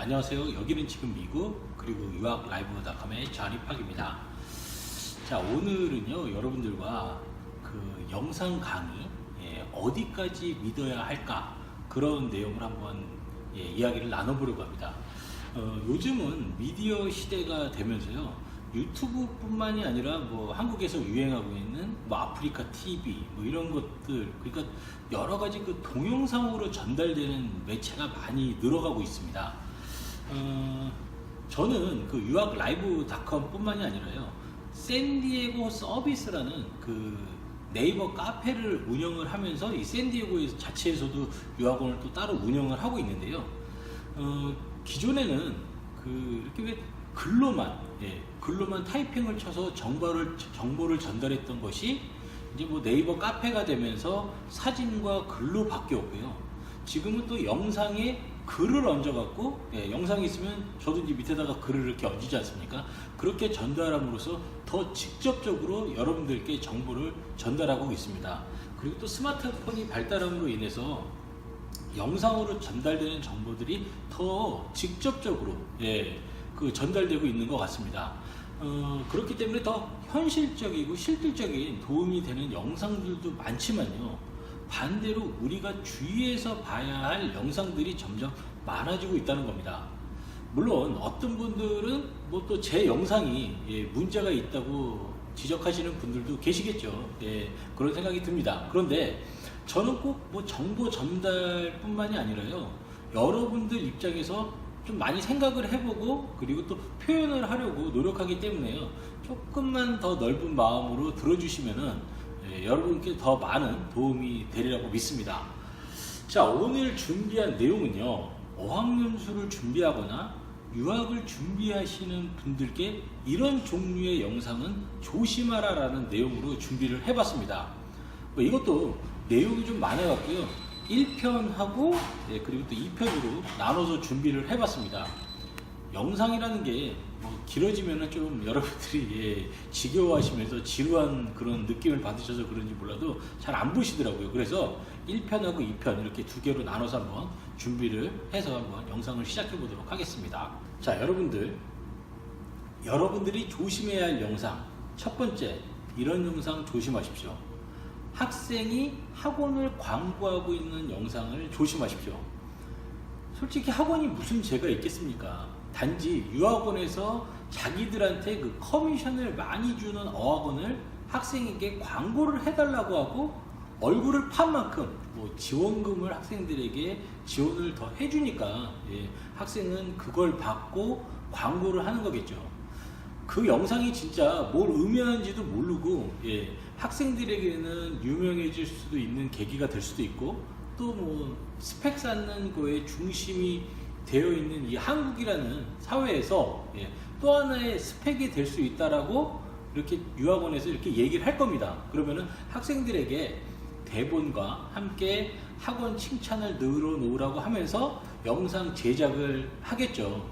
안녕하세요. 여기는 지금 미국 그리고 유학라이브닷컴의 자립학입니다. 자, 오늘은요 여러분들과 그 영상 강의 어디까지 믿어야 할까 그런 내용을 한번 이야기를 나눠보려고 합니다. 요즘은 미디어 시대가 되면서요 유튜브뿐만이 아니라 뭐 한국에서 유행하고 있는 뭐 아프리카 TV 뭐 이런 것들, 그러니까 여러 가지 그 동영상으로 전달되는 매체가 많이 늘어가고 있습니다. 저는 그 유학라이브닷컴뿐만이 아니라요 샌디에고 서비스라는 그 네이버 카페를 운영을 하면서 이 샌디에고 자체에서도 유학원을 또 따로 운영을 하고 있는데요. 기존에는 그 이렇게 왜 글로만 타이핑을 쳐서 정보를 전달했던 것이 이제 뭐 네이버 카페가 되면서 사진과 글로 바뀌었고요. 지금은 또 영상에 글을 얹어갖고 영상이 있으면 저도 이제 밑에다가 글을 이렇게 얹지 않습니까? 그렇게 전달함으로써 더 직접적으로 여러분들께 정보를 전달하고 있습니다. 그리고 또 스마트폰이 발달함으로 인해서 영상으로 전달되는 정보들이 더 직접적으로 그 전달되고 있는 것 같습니다. 그렇기 때문에 더 현실적이고 실질적인 도움이 되는 영상들도 많지만요, 반대로 우리가 주의해서 봐야 할 영상들이 점점 많아지고 있다는 겁니다. 물론 어떤 분들은 뭐 또 제 영상이 문제가 있다고 지적하시는 분들도 계시겠죠. 그런 생각이 듭니다. 그런데 저는 꼭 뭐 정보 전달뿐만이 아니라요 여러분들 입장에서 좀 많이 생각을 해보고 그리고 또 표현을 하려고 노력하기 때문에요 조금만 더 넓은 마음으로 들어주시면은 여러분께 더 많은 도움이 되리라고 믿습니다. 자, 오늘 준비한 내용은요 어학연수를 준비하거나 유학을 준비하시는 분들께 이런 종류의 영상은 조심하라 라는 내용으로 준비를 해봤습니다. 이것도 내용이 좀 많아갖고요 1편하고 그리고 또 2편으로 나눠서 준비를 해봤습니다. 영상이라는 게 뭐 길어지면은 좀 여러분들이 지겨워하시면서 지루한 그런 느낌을 받으셔서 그런지 몰라도 잘 안 보시더라고요. 그래서 1편하고 2편 이렇게 두 개로 나눠서 한번 준비를 해서 한번 영상을 시작해 보도록 하겠습니다. 자, 여러분들이 조심해야 할 영상 첫 번째, 이런 영상 조심하십시오. 학생이 학원을 광고하고 있는 영상을 조심하십시오. 솔직히 학원이 무슨 죄가 있겠습니까? 단지 유학원에서 자기들한테 그 커미션을 많이 주는 어학원을 학생에게 광고를 해달라고 하고 얼굴을 판 만큼 뭐 지원금을 학생들에게 지원을 더 해주니까 학생은 그걸 받고 광고를 하는 거겠죠. 그 영상이 진짜 뭘 의미하는지도 모르고 학생들에게는 유명해질 수도 있는 계기가 될 수도 있고 또 뭐 스펙 쌓는 거에 중심이 되어 있는 이 한국이라는 사회에서 또 하나의 스펙이 될 수 있다라고 이렇게 유학원에서 이렇게 얘기를 할 겁니다. 그러면은 학생들에게 대본과 함께 학원 칭찬을 늘어놓으라고 하면서 영상 제작을 하겠죠.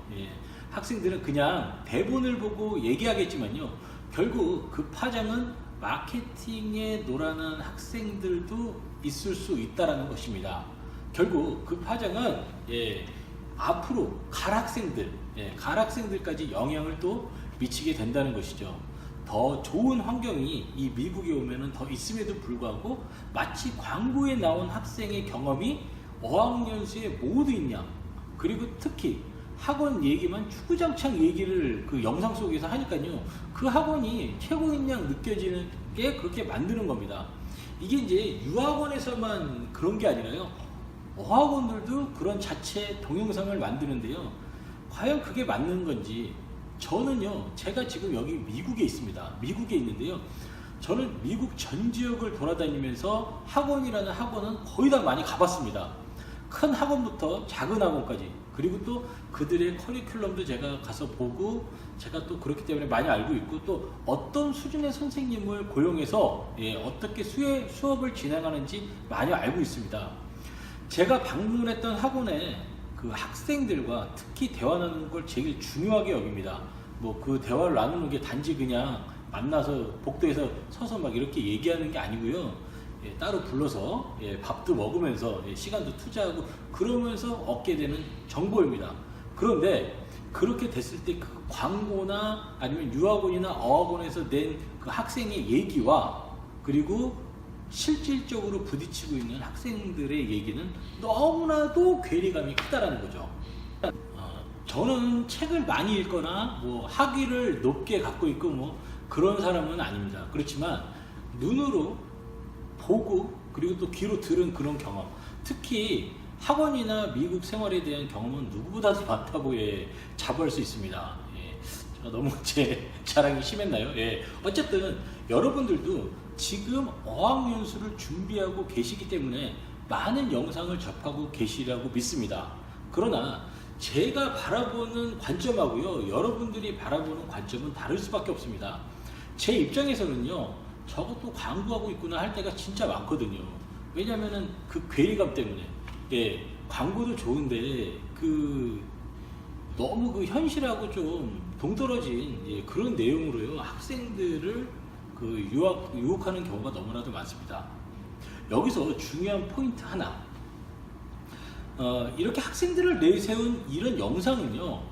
학생들은 그냥 대본을 보고 얘기하겠지만요 결국 그 파장은 마케팅에 놀아난 학생들도 있을 수 있다는 것입니다. 결국 그 파장은 앞으로 갈 학생들까지 영향을 또 미치게 된다는 것이죠. 더 좋은 환경이 이 미국에 오면은 더 있음에도 불구하고 마치 광고에 나온 학생의 경험이 어학연수에 모두 있냐, 그리고 특히 학원 얘기만 주구장창 얘기를 그 영상 속에서 하니까요 그 학원이 최고인 양 느껴지는 게 그렇게 만드는 겁니다. 이게 이제 유학원에서만 그런 게 아니라요 어학원들도 그런 자체 동영상을 만드는데요 과연 그게 맞는 건지, 저는요 제가 지금 여기 미국에 있습니다. 미국에 있는데요 저는 미국 전 지역을 돌아다니면서 학원이라는 학원은 거의 다 많이 가봤습니다. 큰 학원부터 작은 학원까지, 그리고 또 그들의 커리큘럼도 제가 가서 보고 제가 또 그렇기 때문에 많이 알고 있고 또 어떤 수준의 선생님을 고용해서 어떻게 수업을 진행하는지 많이 알고 있습니다. 제가 방문했던 학원에 그 학생들과 특히 대화 나누는 걸 제일 중요하게 여깁니다. 뭐 그 대화를 나누는 게 단지 그냥 만나서 복도에서 서서 막 이렇게 얘기하는 게 아니고요 따로 불러서 밥도 먹으면서 시간도 투자하고 그러면서 얻게 되는 정보입니다. 그런데 그렇게 됐을 때 그 광고나 아니면 유학원이나 어학원에서 낸 그 학생의 얘기와 그리고 실질적으로 부딪히고 있는 학생들의 얘기는 너무나도 괴리감이 크다라는 거죠. 저는 책을 많이 읽거나 뭐 학위를 높게 갖고 있고 뭐 그런 사람은 아닙니다. 그렇지만 눈으로 보고 그리고 또 귀로 들은 그런 경험, 특히 학원이나 미국 생활에 대한 경험은 누구보다도 많다고 자부할 수 있습니다. 제가 너무 제 자랑이 심했나요? 어쨌든 여러분들도 지금 어학연수를 준비하고 계시기 때문에 많은 영상을 접하고 계시라고 믿습니다. 그러나 제가 바라보는 관점하고요, 여러분들이 바라보는 관점은 다를 수밖에 없습니다. 제 입장에서는요, 저것도 광고하고 있구나 할 때가 진짜 많거든요. 왜냐면은 그 괴리감 때문에. 광고도 좋은데 너무 그 현실하고 좀 동떨어진 그런 내용으로요, 학생들을 유혹하는 경우가 너무나도 많습니다. 여기서 중요한 포인트 하나, 이렇게 학생들을 내세운 이런 영상은요,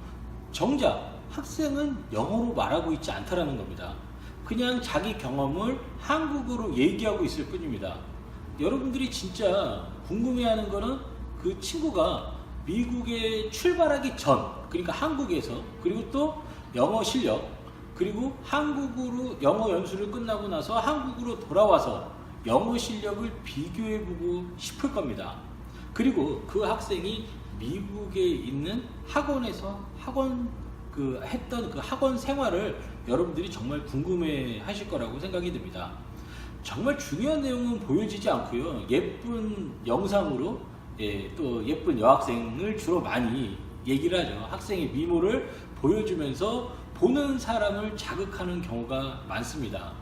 정작 학생은 영어로 말하고 있지 않다라는 겁니다. 그냥 자기 경험을 한국어로 얘기하고 있을 뿐입니다. 여러분들이 진짜 궁금해하는 거는 그 친구가 미국에 출발하기 전, 그러니까 한국에서, 그리고 또 영어 실력, 그리고 한국으로 영어 연수를 끝나고 나서 한국으로 돌아와서 영어 실력을 비교해보고 싶을 겁니다. 그리고 그 학생이 미국에 있는 학원에서 했던 그 학원 생활을 여러분들이 정말 궁금해 하실 거라고 생각이 듭니다. 정말 중요한 내용은 보여지지 않고요, 예쁜 영상으로 또 예쁜 여학생을 주로 많이 얘기를 하죠. 학생의 미모를 보여주면서 보는 사람을 자극하는 경우가 많습니다.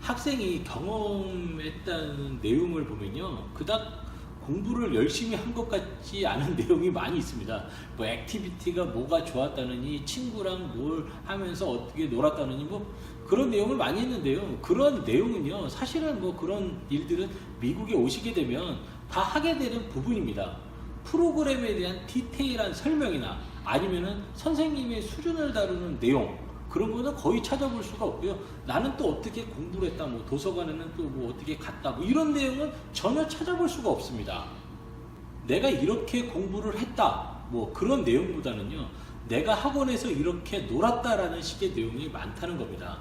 학생이 경험했다는 내용을 보면요, 그닥 공부를 열심히 한 것 같지 않은 내용이 많이 있습니다. 뭐 액티비티가 뭐가 좋았다느니, 친구랑 뭘 하면서 어떻게 놀았다느니, 뭐 그런 내용을 많이 했는데요, 그런 내용은요, 사실은 뭐 그런 일들은 미국에 오시게 되면 다 하게 되는 부분입니다. 프로그램에 대한 디테일한 설명이나 아니면은 선생님의 수준을 다루는 내용, 그런 거는 거의 찾아볼 수가 없고요. 나는 또 어떻게 공부를 했다, 뭐 도서관에는 또 뭐 어떻게 갔다, 뭐 이런 내용은 전혀 찾아볼 수가 없습니다. 내가 이렇게 공부를 했다, 뭐 그런 내용보다는요, 내가 학원에서 이렇게 놀았다라는 식의 내용이 많다는 겁니다.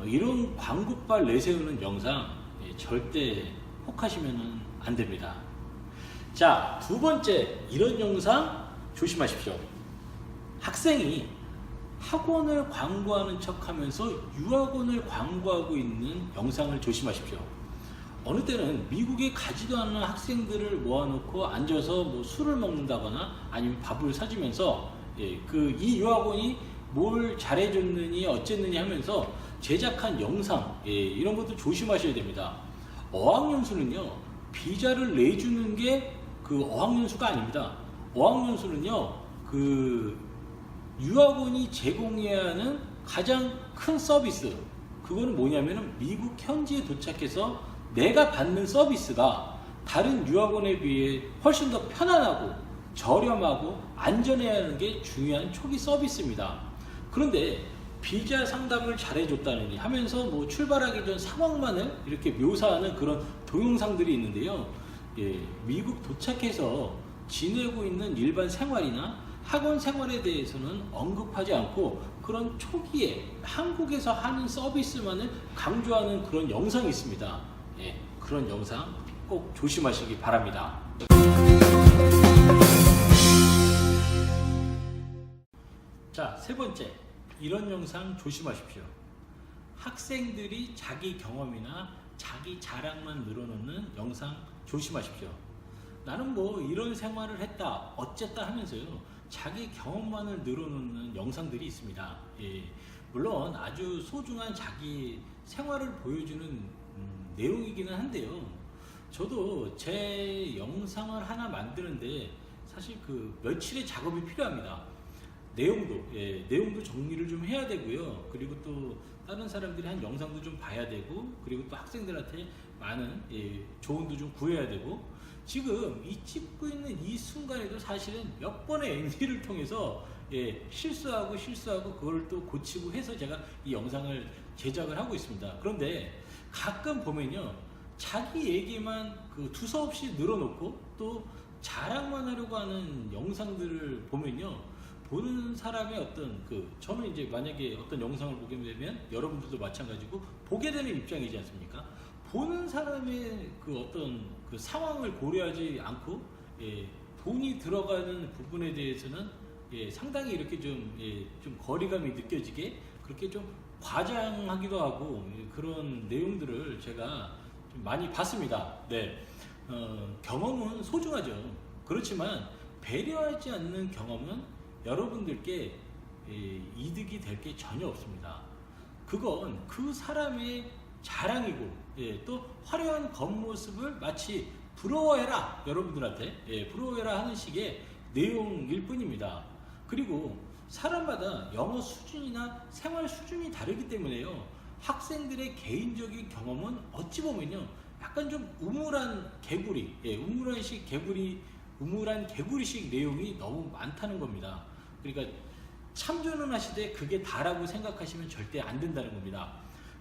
이런 광고빨 내세우는 영상 절대 혹하시면 안 됩니다. 자, 두 번째, 이런 영상 조심하십시오. 학생이 학원을 광고하는 척 하면서 유학원을 광고하고 있는 영상을 조심하십시오. 어느 때는 미국에 가지도 않은 학생들을 모아놓고 앉아서 뭐 술을 먹는다거나 아니면 밥을 사주면서 이 유학원이 뭘 잘해줬느니 어쨌느니 하면서 제작한 영상, 이런 것도 조심하셔야 됩니다. 어학연수는요, 비자를 내주는 게 그 어학연수가 아닙니다. 어학연수는요, 유학원이 제공해야 하는 가장 큰 서비스, 그거는 뭐냐면은 미국 현지에 도착해서 내가 받는 서비스가 다른 유학원에 비해 훨씬 더 편안하고 저렴하고 안전해야 하는 게 중요한 초기 서비스입니다. 그런데 비자 상담을 잘해줬다느니 하면서 뭐 출발하기 전 상황만을 이렇게 묘사하는 그런 동영상들이 있는데요, 미국 도착해서 지내고 있는 일반 생활이나 학원 생활에 대해서는 언급하지 않고 그런 초기에 한국에서 하는 서비스만을 강조하는 그런 영상이 있습니다. 그런 영상 꼭 조심하시기 바랍니다. 자, 세 번째, 이런 영상 조심하십시오. 학생들이 자기 경험이나 자기 자랑만 늘어놓는 영상 조심하십시오. 나는 뭐 이런 생활을 했다 어쨌다 하면서요, 자기 경험만을 늘어놓는 영상들이 있습니다. 물론 아주 소중한 자기 생활을 보여주는 내용이기는 한데요, 저도 제 영상을 하나 만드는데 사실 그 며칠의 작업이 필요합니다. 내용도 정리를 좀 해야 되고요, 그리고 또 다른 사람들이 한 영상도 좀 봐야 되고, 그리고 또 학생들한테 많은 조언도 좀 구해야 되고, 지금 이 찍고 있는 이 순간에도 사실은 몇 번의 NG를 통해서 실수하고 그걸 또 고치고 해서 제가 이 영상을 제작을 하고 있습니다. 그런데 가끔 보면요, 자기 얘기만 두서없이 늘어놓고 또 자랑만 하려고 하는 영상들을 보면요, 보는 사람의 어떤 저는 이제 만약에 어떤 영상을 보게 되면 여러분들도 마찬가지고 보게 되는 입장이지 않습니까? 보는 사람의 어떤 상황을 고려하지 않고 돈이 들어가는 부분에 대해서는 상당히 이렇게 좀 거리감이 느껴지게 그렇게 좀 과장하기도 하고 그런 내용들을 제가 좀 많이 봤습니다. 네, 경험은 소중하죠. 그렇지만 배려하지 않는 경험은 여러분들께 이득이 될 게 전혀 없습니다. 그건 그 사람의 자랑이고 또 화려한 겉모습을 마치 부러워해라, 여러분들한테 부러워해라 하는 식의 내용일 뿐입니다. 그리고 사람마다 영어 수준이나 생활 수준이 다르기 때문에요, 학생들의 개인적인 경험은 어찌 보면요 약간 좀 우물한 개구리, 우물한 개구리식 내용이 너무 많다는 겁니다. 그러니까 참조는 하시되 그게 다라고 생각하시면 절대 안 된다는 겁니다.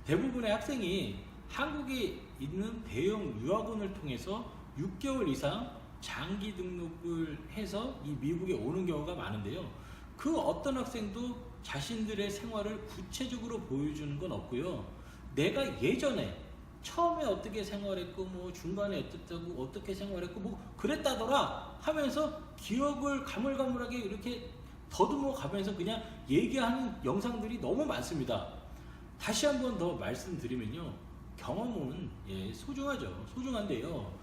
대부분의 학생이 한국에 있는 대형 유학원을 통해서 6개월 이상 장기 등록을 해서 이 미국에 오는 경우가 많은데요, 그 어떤 학생도 자신들의 생활을 구체적으로 보여주는 건 없고요, 내가 예전에 처음에 어떻게 생활했고 뭐 중간에 어떻다고 어떻게 생활했고 뭐 그랬다더라 하면서 기억을 가물가물하게 이렇게 더듬어 가면서 그냥 얘기하는 영상들이 너무 많습니다. 다시 한번 더 말씀드리면요, 경험은 소중하죠. 소중한데요,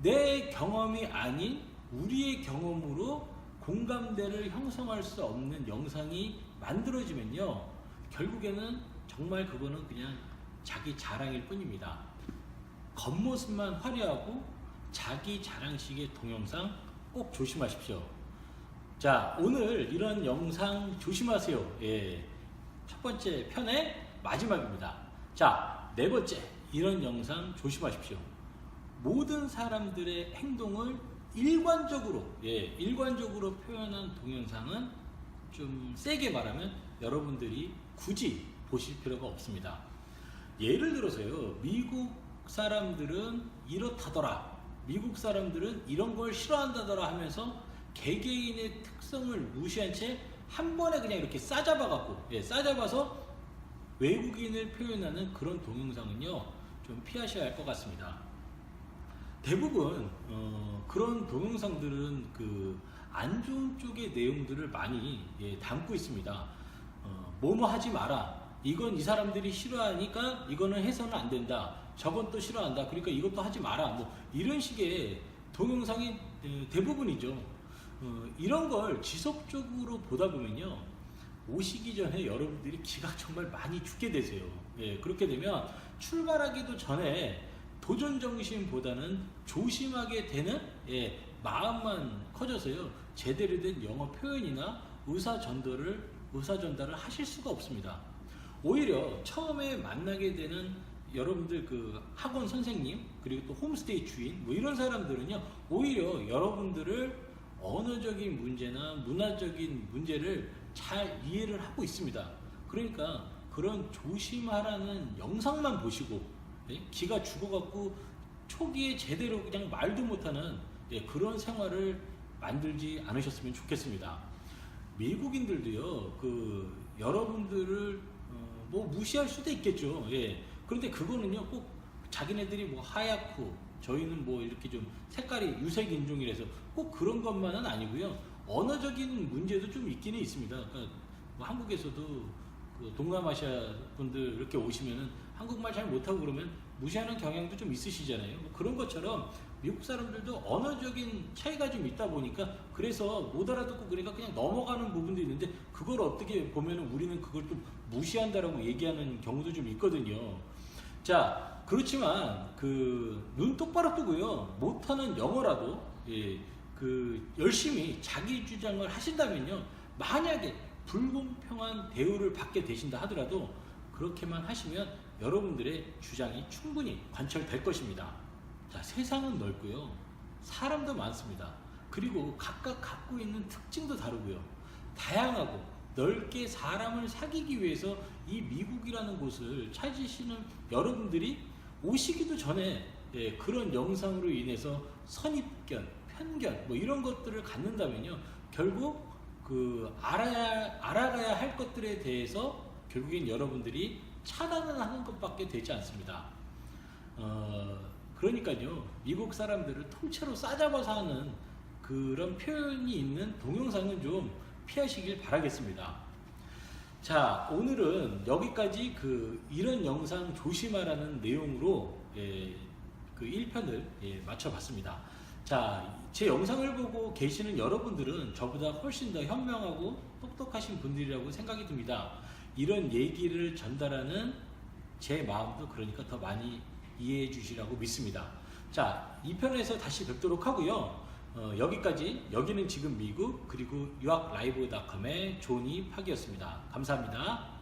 내 경험이 아닌 우리의 경험으로 공감대를 형성할 수 없는 영상이 만들어지면요, 결국에는 정말 그거는 그냥 자기 자랑일 뿐입니다. 겉모습만 화려하고 자기 자랑식의 동영상 꼭 조심하십시오. 자, 오늘 이런 영상 조심하세요. 첫 번째 편의 마지막입니다. 자, 네 번째, 이런 영상 조심하십시오. 모든 사람들의 행동을 일관적으로 표현한 동영상은 좀 세게 말하면 여러분들이 굳이 보실 필요가 없습니다. 예를 들어서요, 미국 사람들은 이렇다더라, 미국 사람들은 이런 걸 싫어한다더라 하면서 개개인의 특성을 무시한 채 한 번에 그냥 이렇게 싸잡아서 외국인을 표현하는 그런 동영상은요, 좀 피하셔야 할 것 같습니다. 대부분 그런 동영상들은 안 좋은 쪽의 내용들을 많이 담고 있습니다. 뭐뭐 하지 마라, 이건 이 사람들이 싫어하니까 이거는 해서는 안 된다, 저건 또 싫어한다, 그러니까 이것도 하지 마라, 뭐 이런 식의 동영상이 대부분이죠. 이런 걸 지속적으로 보다 보면요, 오시기 전에 여러분들이 기가 정말 많이 죽게 되세요. 그렇게 되면 출발하기도 전에 도전 정신보다는 조심하게 되는 마음만 커져서요, 제대로 된 영어 표현이나 의사 전달을 하실 수가 없습니다. 오히려 처음에 만나게 되는 여러분들 학원 선생님, 그리고 또 홈스테이 주인 뭐 이런 사람들은요, 오히려 여러분들을 언어적인 문제나 문화적인 문제를 잘 이해를 하고 있습니다. 그러니까 그런 조심하라는 영상만 보시고 기가 죽어갖고 초기에 제대로 그냥 말도 못하는 그런 생활을 만들지 않으셨으면 좋겠습니다. 미국인들도요, 여러분들을 뭐 무시할 수도 있겠죠. 그런데 그거는요, 꼭 자기네들이 뭐 하얗고 저희는 뭐 이렇게 좀 색깔이 유색 인종이라서 꼭 그런 것만은 아니고요, 언어적인 문제도 좀 있기는 있습니다. 그러니까 뭐 한국에서도 동남아시아 분들 이렇게 오시면은 한국말 잘 못하고 그러면 무시하는 경향도 좀 있으시잖아요. 뭐 그런 것처럼 미국 사람들도 언어적인 차이가 좀 있다 보니까 그래서 못 알아듣고 그러니까 그냥 넘어가는 부분도 있는데, 그걸 어떻게 보면은 우리는 그걸 좀 무시한다라고 얘기하는 경우도 좀 있거든요. 자, 그렇지만 눈 똑바로 뜨고요, 못하는 영어라도 열심히 자기 주장을 하신다면요, 만약에 불공평한 대우를 받게 되신다 하더라도 그렇게만 하시면 여러분들의 주장이 충분히 관철될 것입니다. 자, 세상은 넓고요. 사람도 많습니다. 그리고 각각 갖고 있는 특징도 다르고요. 다양하고 넓게 사람을 사귀기 위해서 이 미국이라는 곳을 찾으시는 여러분들이 오시기도 전에 그런 영상으로 인해서 선입견, 편견 뭐 이런 것들을 갖는다면요. 결국 알아가야 할 것들에 대해서 결국엔 여러분들이 차단을 하는 것밖에 되지 않습니다. 그러니까요, 미국 사람들을 통째로 싸잡아서 하는 그런 표현이 있는 동영상은 좀 피하시길 바라겠습니다. 자, 오늘은 여기까지 이런 영상 조심하라는 내용으로 그 1편을 마쳐봤습니다. 자, 제 영상을 보고 계시는 여러분들은 저보다 훨씬 더 현명하고 똑똑하신 분들이라고 생각이 듭니다. 이런 얘기를 전달하는 제 마음도 그러니까 더 많이 이해해 주시라고 믿습니다. 자, 2편에서 다시 뵙도록 하고요. 여기까지, 여기는 지금 미국, 그리고 유학라이브닷컴의 조니 팍이었습니다. 감사합니다.